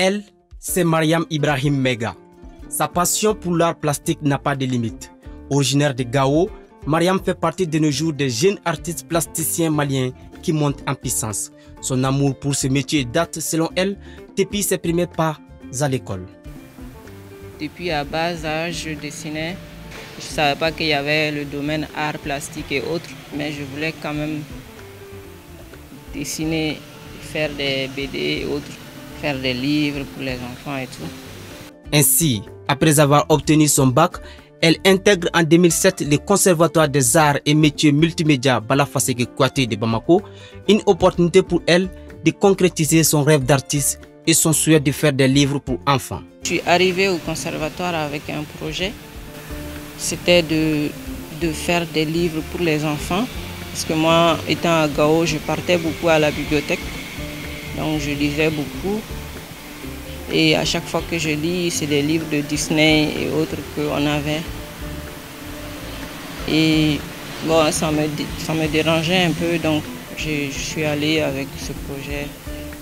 Elle, c'est Mariam Ibrahim Mega. Sa passion pour l'art plastique n'a pas de limite. Originaire de Gao, Mariam fait partie de nos jours des jeunes artistes plasticiens maliens qui montent en puissance. Son amour pour ce métier date, selon elle, depuis ses premiers pas à l'école. Depuis à bas âge, je dessinais. Je ne savais pas qu'il y avait le domaine art plastique et autres, mais je voulais quand même dessiner, faire des BD et autres, faire des livres pour les enfants et tout. Ainsi, après avoir obtenu son bac, elle intègre en 2007 le Conservatoire des Arts et Métiers Multimédia Bala-Faseke Kouyaté de Bamako, une opportunité pour elle de concrétiser son rêve d'artiste et son souhait de faire des livres pour enfants. Je suis arrivée au conservatoire avec un projet, c'était de faire des livres pour les enfants, parce que moi, étant à Gao, je partais beaucoup à la bibliothèque, donc je lisais beaucoup. Et à chaque fois que je lis, c'est des livres de Disney et autres qu'on avait. Et bon, ça me dérangeait un peu, donc je suis allée avec ce projet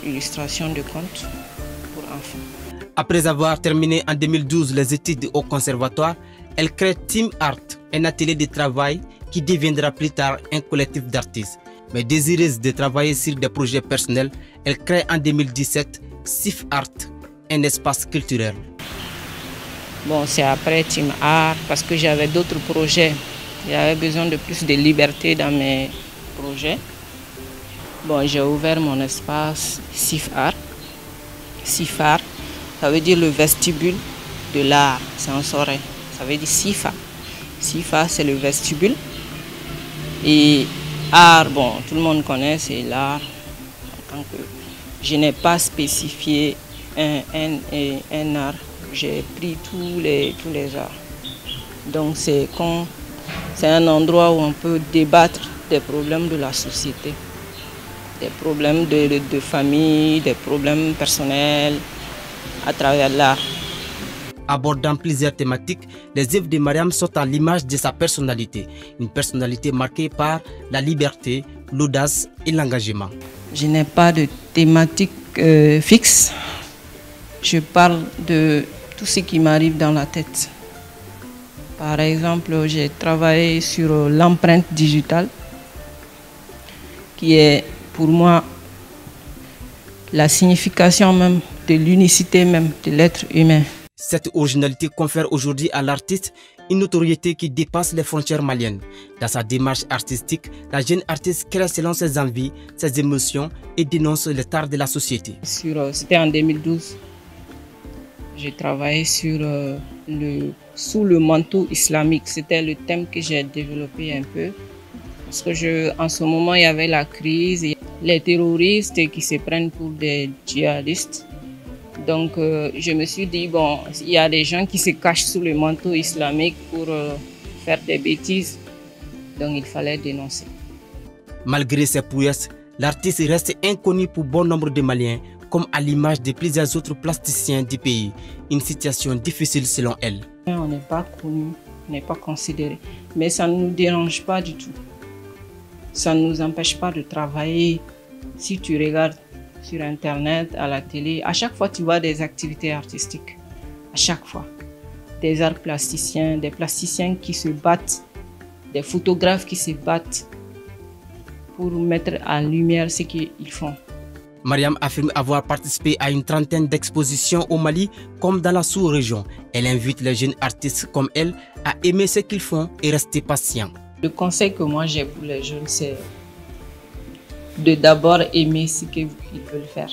illustration de contes pour enfants. Après avoir terminé en 2012 les études au conservatoire, elle crée Team Art, un atelier de travail qui deviendra plus tard un collectif d'artistes. Mais désireuse de travailler sur des projets personnels, elle crée en 2017 SIF Art, un espace culturel. Bon, c'est après Team Art parce que j'avais d'autres projets. J'avais besoin de plus de liberté dans mes projets. Bon, j'ai ouvert mon espace SIF Art. SIF Art, ça veut dire le vestibule de l'art, c'est en Soré. Ça veut dire SIFA. SIFA, c'est le vestibule. Et art, bon, tout le monde connaît, c'est l'art. Je n'ai pas spécifié un art, j'ai pris tous les arts. Donc c'est un endroit où on peut débattre des problèmes de la société, des problèmes de famille, des problèmes personnels à travers l'art. Abordant plusieurs thématiques, les œuvres de Mariam sont à l'image de sa personnalité, une personnalité marquée par la liberté, l'audace et l'engagement. Je n'ai pas de thématique fixe. Je parle de tout ce qui m'arrive dans la tête. Par exemple, j'ai travaillé sur l'empreinte digitale, qui est pour moi la signification même de l'unicité même de l'être humain. Cette originalité confère aujourd'hui à l'artiste une notoriété qui dépasse les frontières maliennes. Dans sa démarche artistique, la jeune artiste crée selon ses envies, ses émotions et dénonce les tares de la société. C'était en 2012. J'ai travaillé sur sous le manteau islamique. C'était le thème que j'ai développé un peu. Parce que en ce moment, il y avait la crise, les terroristes qui se prennent pour des djihadistes. Donc je me suis dit, bon, il y a des gens qui se cachent sous le manteau islamique pour faire des bêtises. Donc il fallait dénoncer. Malgré ses prouesses, l'artiste reste inconnu pour bon nombre de Maliens, comme à l'image de plusieurs autres plasticiens du pays. Une situation difficile selon elle. On n'est pas connu, on n'est pas considéré, mais ça ne nous dérange pas du tout. Ça ne nous empêche pas de travailler. Si tu regardes sur Internet, à la télé, à chaque fois tu vois des activités artistiques. À chaque fois. Des arts plasticiens, des plasticiens qui se battent, des photographes qui se battent pour mettre en lumière ce qu'ils font. Mariam affirme avoir participé à une trentaine d'expositions au Mali comme dans la sous-région. Elle invite les jeunes artistes comme elle à aimer ce qu'ils font et rester patients. Le conseil que moi j'ai pour les jeunes, c'est de d'abord aimer ce qu'ils veulent faire.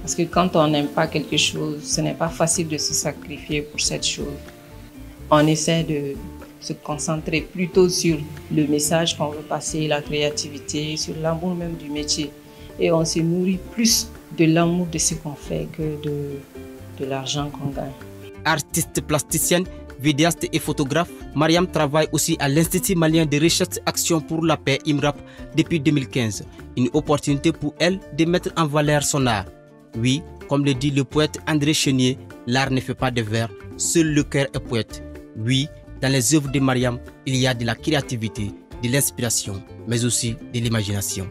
Parce que quand on n'aime pas quelque chose, ce n'est pas facile de se sacrifier pour cette chose. On essaie de se concentrer plutôt sur le message qu'on veut passer, la créativité, sur l'amour même du métier. Et on se nourrit plus de l'amour de ce qu'on fait que de l'argent qu'on gagne. Artiste plasticienne, vidéaste et photographe, Mariam travaille aussi à l'Institut malien de recherche action pour la paix IMRAP depuis 2015. Une opportunité pour elle de mettre en valeur son art. Oui, comme le dit le poète André Chenier, l'art ne fait pas de vers, seul le cœur est poète. Oui, dans les œuvres de Mariam, il y a de la créativité, de l'inspiration, mais aussi de l'imagination.